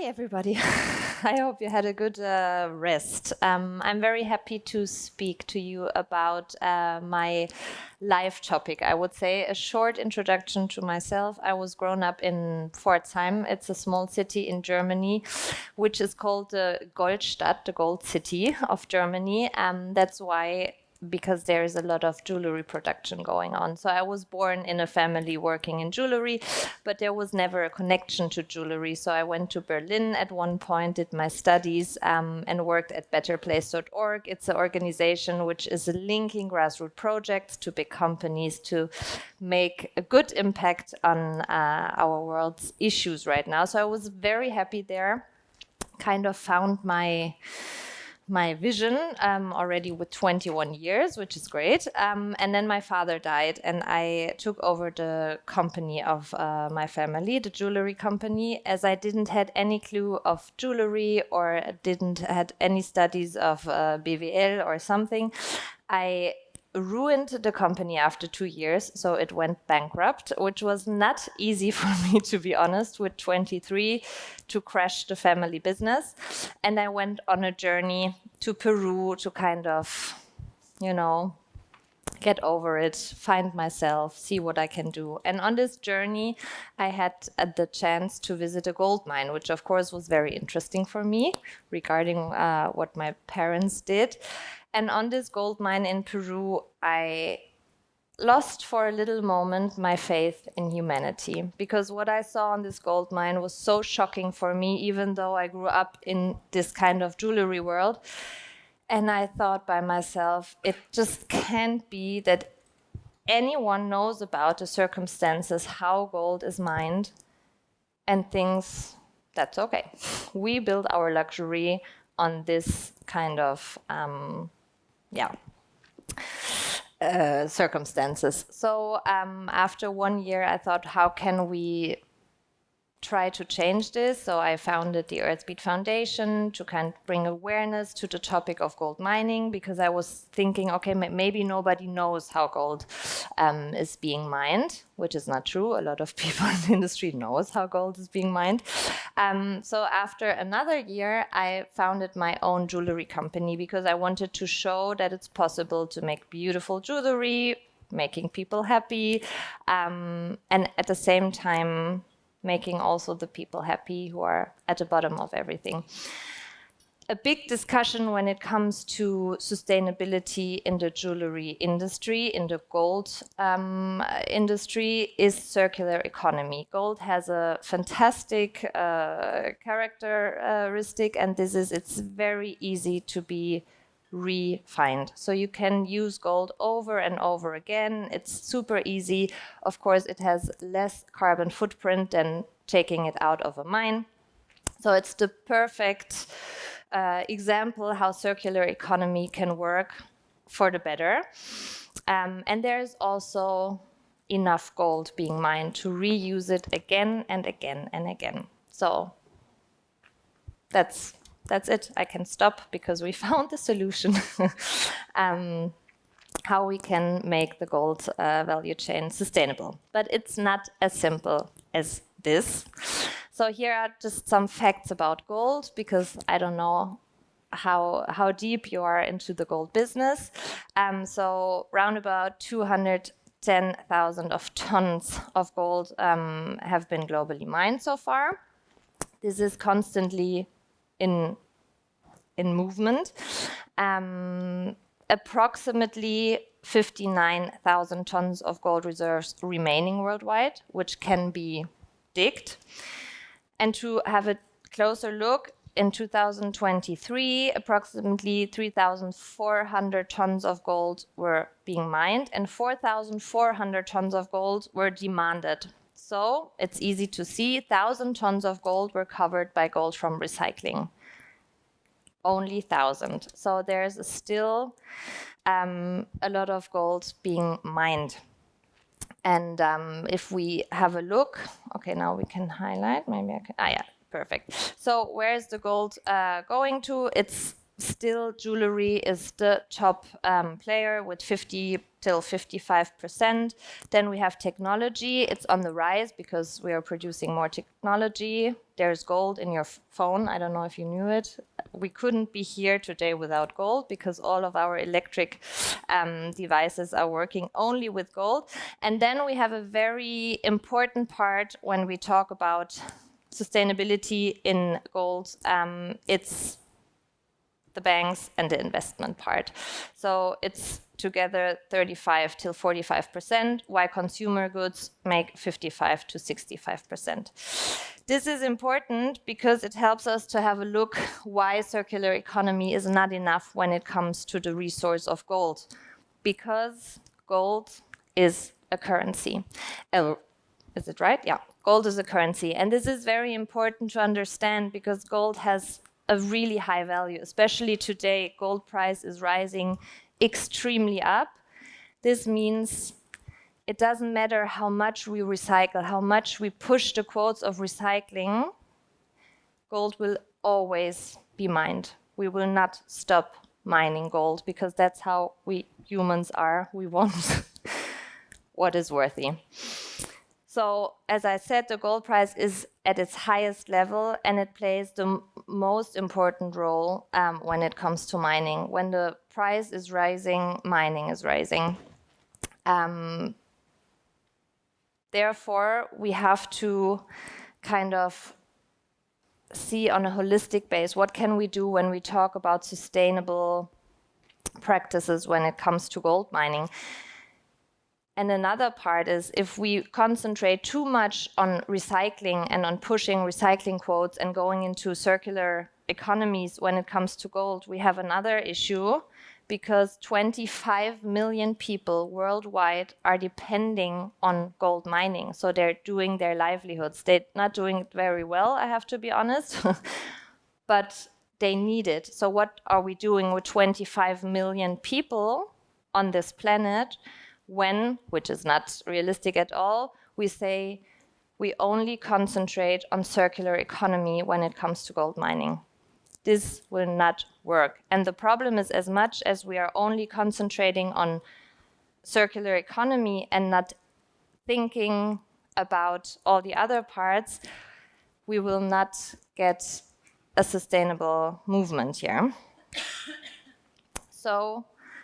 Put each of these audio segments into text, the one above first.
Hi, everybody. I hope you had a good rest. I'm very happy to speak to you about my life topic. I would say a short introduction to myself. I was grown up in Pforzheim. It's a small city in Germany, which is called the Goldstadt, the Gold City of Germany. That's why because there is a lot of jewelry production going on. So I was born in a family working in jewelry, but there was never a connection to jewelry. So I went to Berlin at one point, did my studies, and worked at betterplace.org. It's an organization which is linking grassroots projects to big companies to make a good impact on our world's issues right now. So I was very happy there, kind of found my vision already with 21 years, which is great. And then my father died and I took over the company of my family, the jewelry company, as I didn't had any clue of jewelry or didn't had any studies of BWL or something. I ruined the company after 2 years, so it went bankrupt, which was not easy for me, to be honest, with 23 to crash the family business. And I went on a journey to Peru to kind of, get over it, find myself, see what I can do. And on this journey, I had the chance to visit a gold mine, which of course was very interesting for me regarding what my parents did. And on this gold mine in Peru, I lost for a little moment my faith in humanity, because what I saw on this gold mine was so shocking for me, even though I grew up in this kind of jewelry world. And I thought by myself, it just can't be that anyone knows about the circumstances, how gold is mined, and thinks, that's okay. We build our luxury on this kind of circumstances. So after 1 year, I thought, how can we try to change this? So I founded the Earthbeat Foundation to kind of bring awareness to the topic of gold mining, because I was thinking, okay, maybe nobody knows how gold is being mined, which is not true. A lot of people in the industry knows how gold is being mined. So after another year, I founded my own jewelry company, because I wanted to show that it's possible to make beautiful jewelry, making people happy, and at the same time, making also the people happy who are at the bottom of everything. A big discussion when it comes to sustainability in the jewelry industry, in the gold industry, is circular economy. Gold has a fantastic characteristic, and it's very easy to be refined. So you can use gold over and over again. It's super easy. Of course, it has less carbon footprint than taking it out of a mine. So it's the perfect example how circular economy can work for the better. And there's also enough gold being mined to reuse it again and again and again. So that's it. I can stop because we found the solution. How we can make the gold value chain sustainable. But it's not as simple as this. So here are just some facts about gold, because I don't know how deep you are into the gold business. So round about 210,000 of tons of gold have been globally mined so far. This is constantly in movement. Approximately 59,000 tons of gold reserves remaining worldwide, which can be digged. And to have a closer look, in 2023, approximately 3,400 tons of gold were being mined and 4,400 tons of gold were demanded. So it's easy to see, 1,000 tons of gold were covered by gold from recycling. Only 1,000. So there's still a lot of gold being mined. And if we have a look, okay, now we can highlight, maybe I can, yeah, perfect. So where is the gold going to? It's still jewelry is the top player with 50 till 55%. Then we have technology. It's on the rise because we are producing more technology. There's gold in your phone. I don't know if you knew it. We couldn't be here today without gold because all of our electric devices are working only with gold. And then we have a very important part when we talk about sustainability in gold. It's the banks and the investment part. So it's together 35 till 45%, while consumer goods make 55 to 65%. This is important because it helps us to have a look why circular economy is not enough when it comes to the resource of gold. Because gold is a currency. Is it right? Yeah, gold is a currency. And this is very important to understand because gold has a really high value, especially today. Gold price is rising extremely up. This means it doesn't matter how much we recycle, how much we push the quotes of recycling, gold will always be mined. We will not stop mining gold because that's how we humans are. We want what is worthy. So, as I said, the gold price is at its highest level and it plays the most important role when it comes to mining. When the price is rising, mining is rising. Therefore, we have to kind of see on a holistic base, what can we do when we talk about sustainable practices when it comes to gold mining? And another part is if we concentrate too much on recycling and on pushing recycling quotes and going into circular economies when it comes to gold, we have another issue because 25 million people worldwide are depending on gold mining. So they're doing their livelihoods. They're not doing it very well, I have to be honest, but they need it. So what are we doing with 25 million people on this planet when, which is not realistic at all, we say we only concentrate on circular economy when it comes to gold mining? This will not work. And the problem is, as much as we are only concentrating on circular economy and not thinking about all the other parts, we will not get a sustainable movement here. So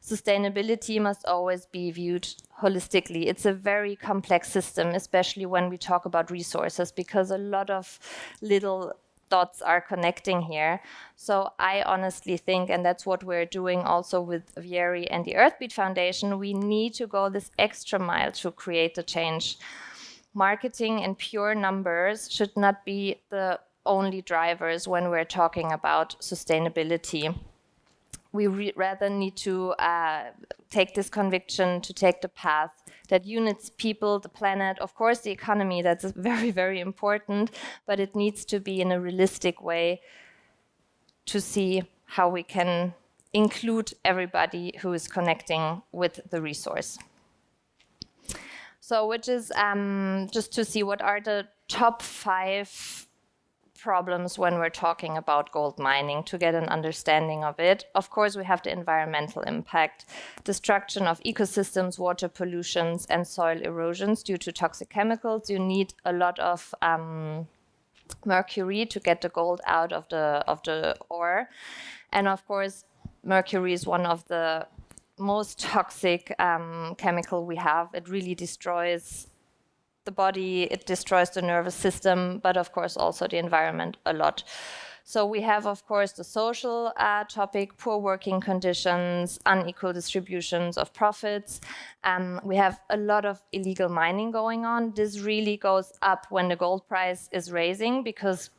sustainability must always be viewed holistically. It's a very complex system, especially when we talk about resources, because a lot of little dots are connecting here. So I honestly think, and that's what we're doing also with VIERI and the Earthbeat Foundation, we need to go this extra mile to create the change. Marketing and pure numbers should not be the only drivers when we're talking about sustainability. We rather need to take this conviction to take the path that units people, the planet, of course the economy, that's very, very important, but it needs to be in a realistic way to see how we can include everybody who is connecting with the resource. So which is just to see what are the top 5 problems when we're talking about gold mining to get an understanding of it. Of course, we have the environmental impact, destruction of ecosystems, water pollutions, and soil erosions due to toxic chemicals. You need a lot of mercury to get the gold out of the ore. And of course, mercury is one of the most toxic chemical we have. It really destroys the body, it destroys the nervous system, but of course also the environment a lot. So we have, of course, the social topic, poor working conditions, unequal distributions of profits. We have a lot of illegal mining going on. This really goes up when the gold price is rising because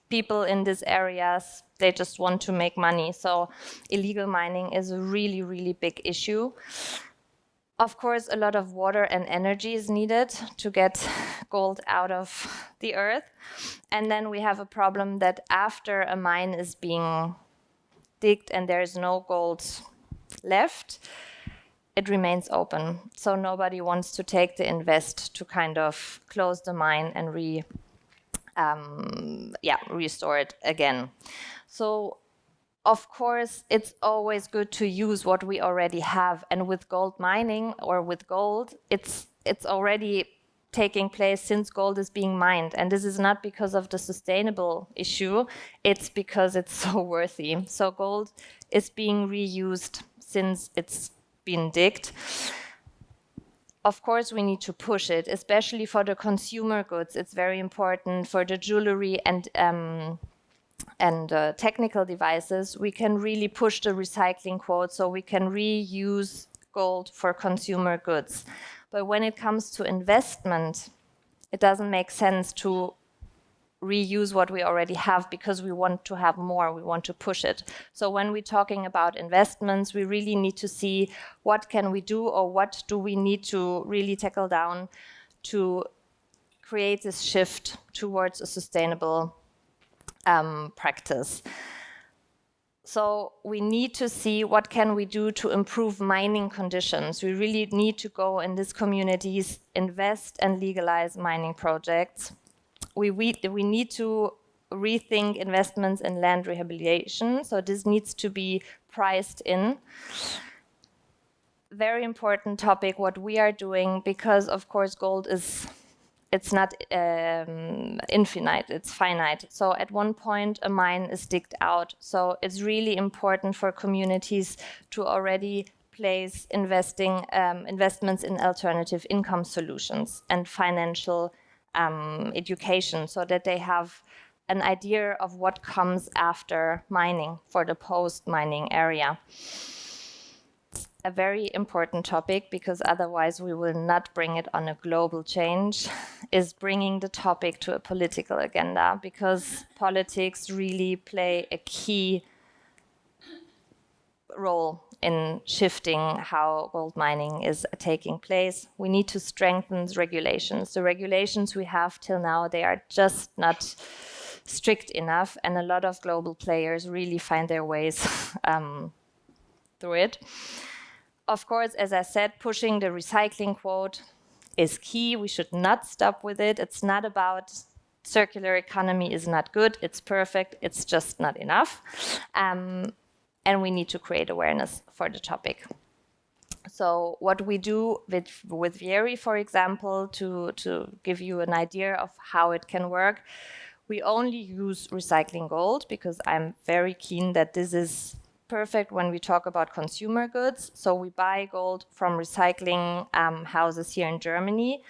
people in these areas, they just want to make money. So illegal mining is a really, really big issue. Of course, a lot of water and energy is needed to get gold out of the earth. And then we have a problem that after a mine is being digged and there is no gold left, it remains open. So nobody wants to take the invest to kind of close the mine and restore it again. So of course, it's always good to use what we already have. And with gold mining or with gold, it's already taking place since gold is being mined. And this is not because of the sustainable issue, it's because it's so worthy. So gold is being reused since it's been digged. Of course, we need to push it, especially for the consumer goods. It's very important for the jewelry and technical devices. We can really push the recycling quote, so we can reuse gold for consumer goods. But when it comes to investment, it doesn't make sense to reuse what we already have because we want to have more, we want to push it. So when we're talking about investments, we really need to see what can we do or what do we need to really tackle down to create this shift towards a sustainable practice. So we need to see what can we do to improve mining conditions. We really need to go in these communities, invest and legalize mining projects. We need to rethink investments in land rehabilitation. So this needs to be priced in. Very important topic, what we are doing, because of course gold it's not infinite, it's finite. So at one point a mine is digged out. So it's really important for communities to already place investments in alternative income solutions and financial education, so that they have an idea of what comes after mining for the post-mining area. A very important topic, because otherwise we will not bring it on a global change, is bringing the topic to a political agenda, because politics really play a key role in shifting how gold mining is taking place. We need to strengthen regulations. The regulations we have till now, they are just not strict enough, and a lot of global players really find their ways through it. Of course, as I said, pushing the recycling quote is key. We should not stop with it. It's not about circular economy is not good, it's perfect, it's just not enough. And we need to create awareness for the topic. So what we do with VIERI, for example, to give you an idea of how it can work, we only use recycling gold, because I'm very keen that this is perfect when we talk about consumer goods. So we buy gold from recycling houses here in Germany.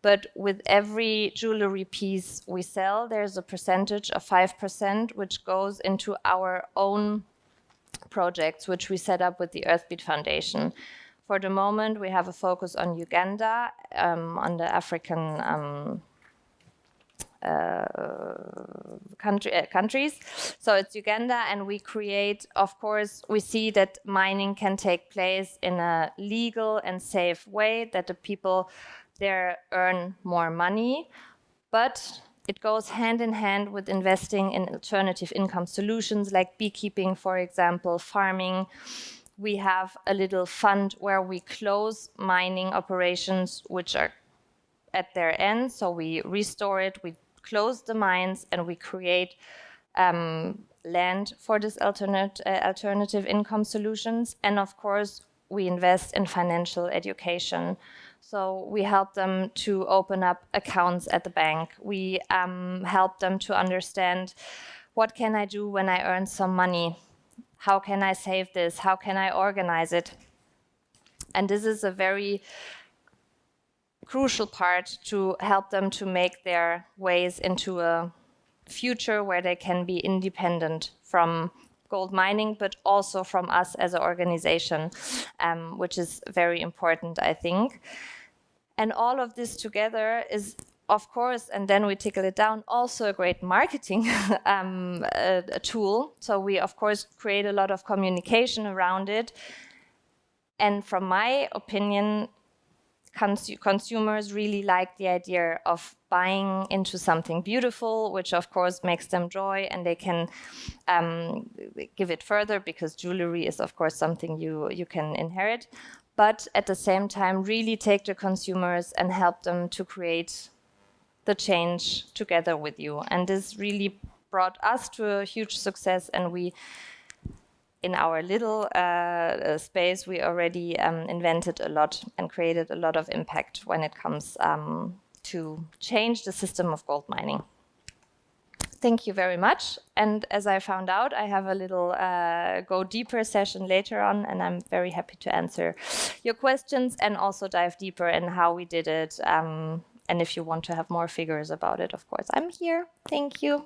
But with every jewelry piece we sell, there's a percentage of 5% which goes into our own projects, which we set up with the Earthbeat Foundation. For the moment, we have a focus on Uganda, on the African countries. So it's Uganda, and we create, of course, we see that mining can take place in a legal and safe way, that the people there earn more money, but it goes hand in hand with investing in alternative income solutions like beekeeping, for example, farming. We have a little fund where we close mining operations which are at their end, so we restore it, we close the mines, and we create land for this alternative income solutions. And of course, we invest in financial education. So we help them to open up accounts at the bank. We help them to understand, what can I do when I earn some money? How can I save this? How can I organize it? And this is a very crucial part to help them to make their ways into a future where they can be independent from gold mining, but also from us as an organization, which is very important, I think. And all of this together is, of course, and then we tickle it down, also a great marketing a tool. So we, of course, create a lot of communication around it. And from my opinion, consumers really like the idea of buying into something beautiful, which of course makes them joy, and they can give it further, because jewelry is of course something you can inherit. But at the same time, really take the consumers and help them to create the change together with you. And this really brought us to a huge success, and we in our little space, we already invented a lot and created a lot of impact when it comes to change the system of gold mining. Thank you very much. And as I found out, I have a little go deeper session later on, and I'm very happy to answer your questions and also dive deeper in how we did it. And if you want to have more figures about it, of course, I'm here. Thank you.